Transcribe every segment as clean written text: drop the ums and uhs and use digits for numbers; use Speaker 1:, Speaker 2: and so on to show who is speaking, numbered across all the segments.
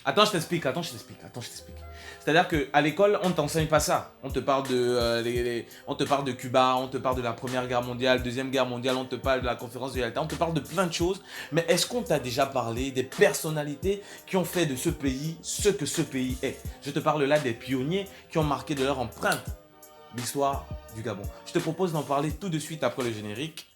Speaker 1: Attends, je t'explique. C'est-à-dire qu'à l'école, on ne t'enseigne pas ça. On te parle on te parle de Cuba, on te parle de la Première Guerre mondiale, Deuxième Guerre mondiale, on te parle de la conférence de Yalta, on te parle de plein de choses. Mais est-ce qu'on t'a déjà parlé des personnalités qui ont fait de ce pays ce que ce pays est? Je te parle là des pionniers qui ont marqué de leur empreinte l'histoire du Gabon. Je te propose d'en parler tout de suite après le générique.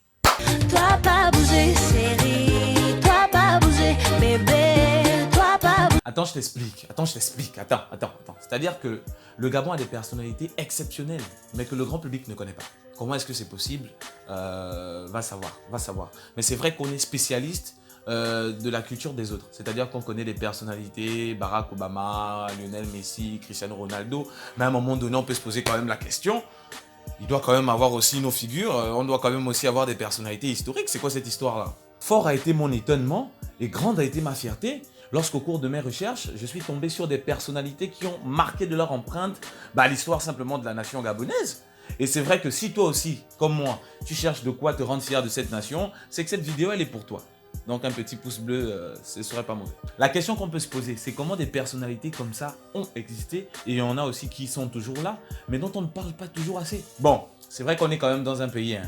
Speaker 2: Toi pas bouger, chérie. Toi pas bouger, bébé. Toi pas bouger.
Speaker 1: Attends, je t'explique. Attends. C'est-à-dire que le Gabon a des personnalités exceptionnelles, mais que le grand public ne connaît pas. Comment est-ce que c'est possible? Va savoir. Mais c'est vrai qu'on est spécialiste de la culture des autres. C'est-à-dire qu'on connaît des personnalités, Barack Obama, Lionel Messi, Cristiano Ronaldo. Mais à un moment donné, on peut se poser quand même la question. Il doit quand même avoir aussi nos figures. On doit quand même aussi avoir des personnalités historiques. C'est quoi cette histoire-là? Fort a été mon étonnement et grande a été ma fierté lorsqu'au cours de mes recherches, je suis tombé sur des personnalités qui ont marqué de leur empreinte l'histoire simplement de la nation gabonaise. Et c'est vrai que si toi aussi, comme moi, tu cherches de quoi te rendre fier de cette nation, c'est que cette vidéo, elle est pour toi. Donc un petit pouce bleu, ce serait pas mauvais. La question qu'on peut se poser, c'est comment des personnalités comme ça ont existé, et il y en a aussi qui sont toujours là, mais dont on ne parle pas toujours assez. Bon, c'est vrai qu'on est quand même dans un pays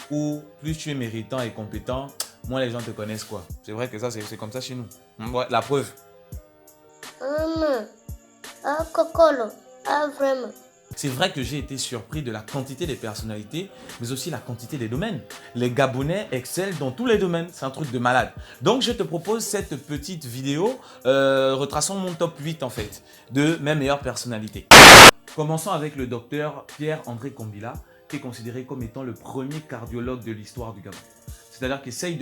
Speaker 1: où plus tu es méritant et compétent, moins les gens te connaissent quoi. C'est vrai que ça, c'est comme ça chez nous. Ouais, la preuve.
Speaker 2: Vraiment.
Speaker 1: C'est vrai que j'ai été surpris de la quantité des personnalités, mais aussi la quantité des domaines. Les Gabonais excellent dans tous les domaines, c'est un truc de malade. Donc je te propose cette petite vidéo retraçant mon top 8 en fait, de mes meilleures personnalités. Commençons avec le docteur Pierre-André Kombila, qui est considéré comme étant le premier cardiologue de l'histoire du Gabon. C'est-à-dire qu'essaye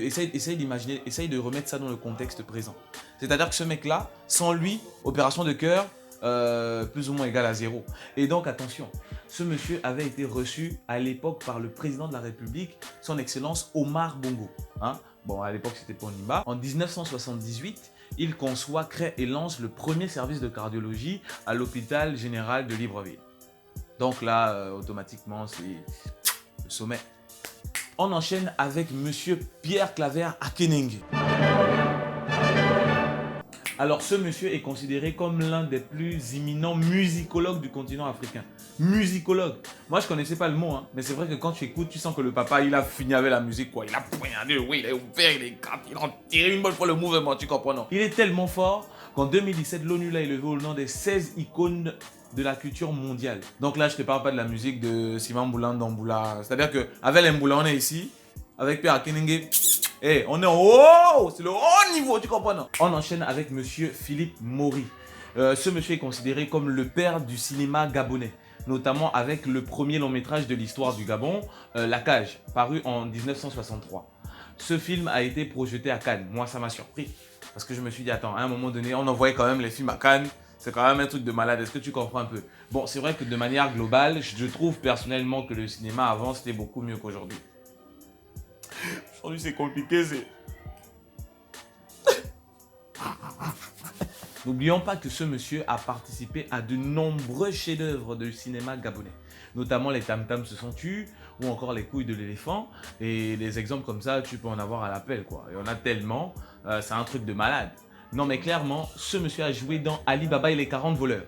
Speaker 1: d'imaginer, essaye de remettre ça dans le contexte présent. C'est-à-dire que ce mec-là, sans lui, opération de cœur, plus ou moins égal à 0. Et donc attention, ce monsieur avait été reçu à l'époque par le président de la République, son excellence Omar Bongo. Bon, à l'époque c'était pour Nimba. En 1978, il conçoit, crée et lance le premier service de cardiologie à l'hôpital général de Libreville. Donc là, automatiquement, c'est le sommet. On enchaîne avec monsieur Pierre Claver Akening. Alors, ce monsieur est considéré comme l'un des plus éminents musicologues du continent africain. Musicologue. Moi, je ne connaissais pas le mot, mais c'est vrai que quand tu écoutes, tu sens que le papa, il a fini avec la musique, quoi. Il a poignardé, oui, il a ouvert, il a tiré une bonne fois le mouvement, tu comprends, non? Il est tellement fort qu'en 2017, l'ONU l'a élevé au nom des 16 icônes de la culture mondiale. Donc là, je ne te parle pas de la musique de Simon Mboulan d'Amboula. C'est-à-dire qu'avec les Mboula, on est ici, avec Pierre Akeningue. Hey, on est en haut, c'est le haut niveau, tu comprends non? On enchaîne avec monsieur Philippe Maury. Ce monsieur est considéré comme le père du cinéma gabonais, notamment avec le premier long métrage de l'histoire du Gabon, La Cage, paru en 1963. Ce film a été projeté à Cannes. Moi, ça m'a surpris, parce que je me suis dit, attends, à un moment donné, on envoyait quand même les films à Cannes. C'est quand même un truc de malade, est-ce que tu comprends un peu? Bon, c'est vrai que de manière globale, je trouve personnellement que le cinéma avant, c'était beaucoup mieux qu'aujourd'hui. Aujourd'hui, c'est compliqué, c'est... N'oublions pas que ce monsieur a participé à de nombreux chefs-d'œuvre de cinéma gabonais. Notamment les Tam Tam se sont tus ou encore les couilles de l'éléphant. Et des exemples comme ça, tu peux en avoir à l'appel, quoi. Il y en a tellement, c'est un truc de malade. Non mais clairement, ce monsieur a joué dans Ali Baba et les 40 voleurs.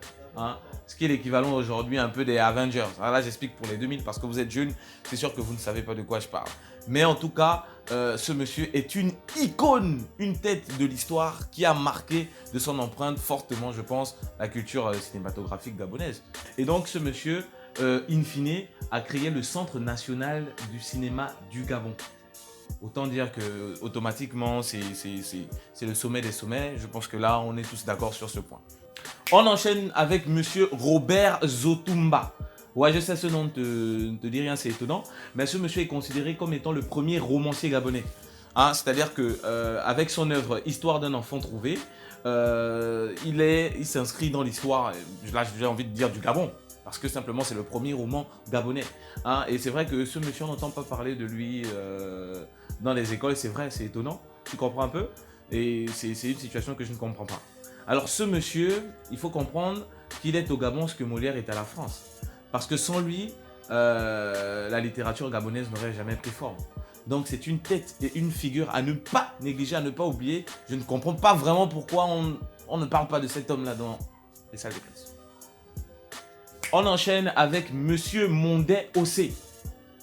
Speaker 1: Ce qui est l'équivalent aujourd'hui un peu des Avengers. Alors là, j'explique pour les 2000 parce que vous êtes jeunes, c'est sûr que vous ne savez pas de quoi je parle. Mais en tout cas, ce monsieur est une icône, une tête de l'histoire qui a marqué de son empreinte fortement, je pense, la culture cinématographique gabonaise. Et donc, ce monsieur, in fine, a créé le Centre national du cinéma du Gabon. Autant dire que automatiquement, c'est le sommet des sommets. Je pense que là, on est tous d'accord sur ce point. On enchaîne avec monsieur Robert Zotumba. Ouais, je sais, ce nom ne te dit rien, c'est étonnant. Mais ce monsieur est considéré comme étant le premier romancier gabonais. C'est-à-dire qu'avec son œuvre Histoire d'un enfant trouvé, il s'inscrit dans l'histoire, là j'ai envie de dire du Gabon. Parce que simplement c'est le premier roman gabonais. Et c'est vrai que ce monsieur, on n'entend pas parler de lui dans les écoles, c'est vrai, c'est étonnant. Tu comprends un peu? Et c'est une situation que je ne comprends pas. Alors ce monsieur, il faut comprendre qu'il est au Gabon ce que Molière est à la France. Parce que sans lui, la littérature gabonaise n'aurait jamais pris forme. Donc c'est une tête et une figure à ne pas négliger, à ne pas oublier. Je ne comprends pas vraiment pourquoi on ne parle pas de cet homme-là dans les salles de classe. On enchaîne avec Monsieur Mondai Ossé.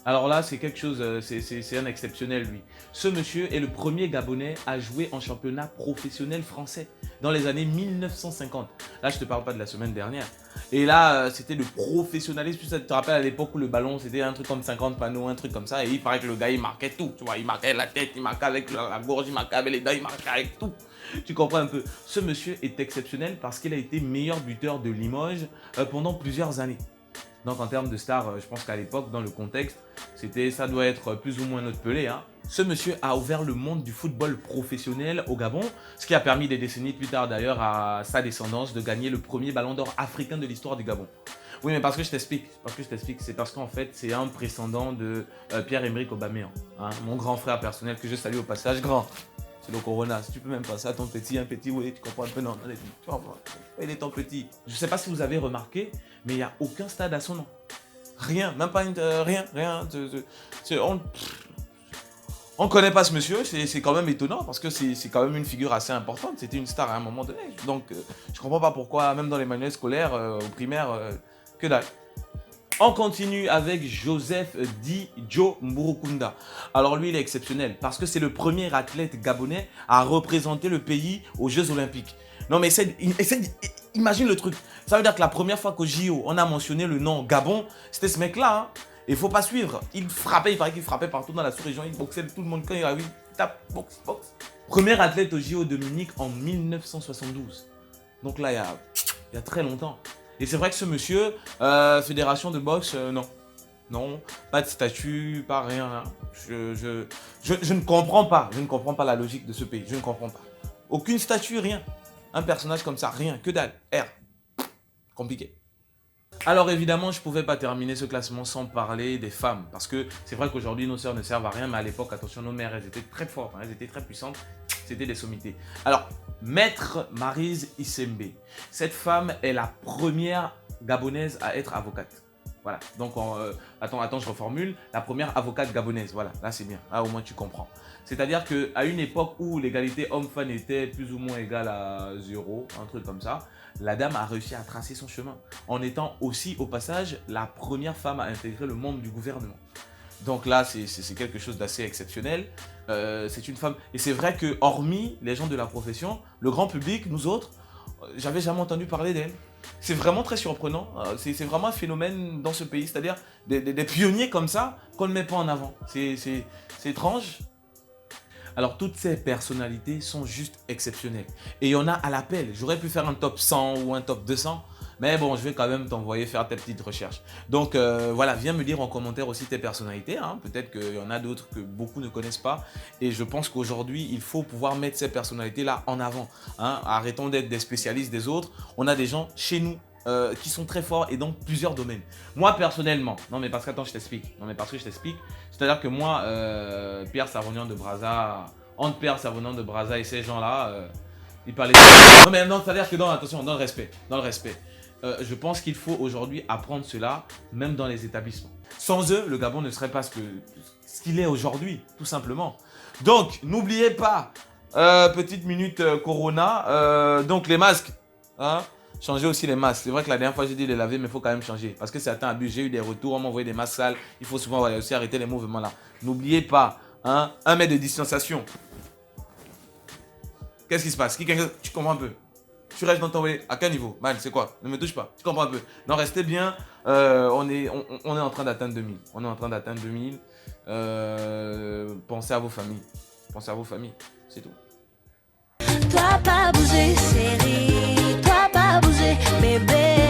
Speaker 1: Alors là, c'est quelque chose, c'est un exceptionnel lui. Ce monsieur est le premier Gabonais à jouer en championnat professionnel français dans les années 1950. Là, je ne te parle pas de la semaine dernière. Et là, c'était le professionnalisme. Tu te rappelles à l'époque où le ballon, c'était un truc comme 50 panneaux, un truc comme ça. Et il paraît que le gars, il marquait tout. Tu vois, il marquait la tête, il marquait avec la gorge, il marquait avec les dents, il marquait avec tout. Tu comprends un peu. Ce monsieur est exceptionnel parce qu'il a été meilleur buteur de Limoges pendant plusieurs années. Donc en termes de star, je pense qu'à l'époque, dans le contexte, ça doit être plus ou moins notre Pelé. Hein. Ce monsieur a ouvert le monde du football professionnel au Gabon, ce qui a permis des décennies plus tard d'ailleurs à sa descendance de gagner le premier ballon d'or africain de l'histoire du Gabon. Oui, mais parce que je t'explique, c'est parce qu'en fait, c'est un précédent de Pierre-Emerick Aubameyang, hein, mon grand frère personnel que je salue au passage, grand. C'est le Corona, si tu peux même passer à ton petit, un petit, oui, tu comprends un peu, non, tu vois, il est ton petit. Je ne sais pas si vous avez remarqué, mais il n'y a aucun stade à son nom. Rien, même pas rien. On ne connaît pas ce monsieur, c'est quand même étonnant parce que c'est quand même une figure assez importante. C'était une star à un moment donné. Donc, je ne comprends pas pourquoi, même dans les manuels scolaires, au primaire, que dalle. On continue avec Joseph Di Joe Mburukunda. Alors lui, il est exceptionnel parce que c'est le premier athlète gabonais à représenter le pays aux Jeux Olympiques. Non mais imagine le truc. Ça veut dire que la première fois qu'au JO, on a mentionné le nom Gabon, c'était ce mec-là. Hein. Il ne faut pas suivre. Il frappait, il paraît qu'il frappait partout dans la sous-région. Il boxait tout le monde quand il arrive. Il tape, boxe. Premier athlète au JO de Munich en 1972. Donc là, il y a très longtemps. Et c'est vrai que ce monsieur, fédération de boxe, non, pas de statut, pas rien. Je ne comprends pas, la logique de ce pays, je ne comprends pas. Aucune statue, rien. Un personnage comme ça, rien, que dalle, R. Compliqué. Alors évidemment, je ne pouvais pas terminer ce classement sans parler des femmes. Parce que c'est vrai qu'aujourd'hui, nos sœurs ne servent à rien, mais à l'époque, attention, nos mères, elles étaient très fortes, hein, elles étaient très puissantes. C'était des sommités. Alors, Maître Maryse Issembe. Cette femme est la première gabonaise à être avocate. Voilà. Donc, attends, je reformule. La première avocate gabonaise. Voilà. Là, c'est bien. Là, au moins, tu comprends. C'est-à-dire qu'à une époque où l'égalité homme-femme était plus ou moins égale à 0, un truc comme ça, la dame a réussi à tracer son chemin. En étant aussi, au passage, la première femme à intégrer le monde du gouvernement. Donc là, c'est quelque chose d'assez exceptionnel. C'est une femme. Et c'est vrai que, hormis les gens de la profession, le grand public, nous autres, j'avais jamais entendu parler d'elle. C'est vraiment très surprenant. C'est vraiment un phénomène dans ce pays. C'est-à-dire des pionniers comme ça qu'on ne met pas en avant. C'est étrange. Alors, toutes ces personnalités sont juste exceptionnelles. Et il y en a à l'appel. J'aurais pu faire un top 100 ou un top 200. Mais bon, je vais quand même t'envoyer faire tes petites recherches. Donc voilà, viens me dire en commentaire aussi tes personnalités. Hein. Peut-être qu'il y en a d'autres que beaucoup ne connaissent pas. Et je pense qu'aujourd'hui, il faut pouvoir mettre ces personnalités-là en avant. Hein. Arrêtons d'être des spécialistes des autres. On a des gens chez nous qui sont très forts et dans plusieurs domaines. Moi, personnellement, non mais parce que, attends, je t'explique. C'est-à-dire que moi, Pierre Savonian de Brazza, entre Pierre Savonian de Brazza et ces gens-là, ils parlaient... Non mais non, c'est-à-dire que, attention, dans le respect. Je pense qu'il faut aujourd'hui apprendre cela, même dans les établissements. Sans eux, le Gabon ne serait pas ce qu'il est aujourd'hui, tout simplement. Donc, n'oubliez pas, petite minute Corona, donc les masques, hein, changez aussi les masques. C'est vrai que la dernière fois, j'ai dit les laver, mais il faut quand même changer. Parce que certains abusent, j'ai eu des retours, on m'a envoyé des masques sales, il faut souvent aussi arrêter les mouvements là. N'oubliez pas, hein, 1 mètre de distanciation. Qu'est-ce qui se passe? Tu comprends un peu? Tu restes dans ton way. À quel niveau? Man, c'est quoi? Ne me touche pas. Tu comprends un peu? Non, restez bien. On est en train d'atteindre 2000. Pensez à vos familles. C'est tout.
Speaker 2: Toi pas bouger, chérie. Toi pas bouger, bébé.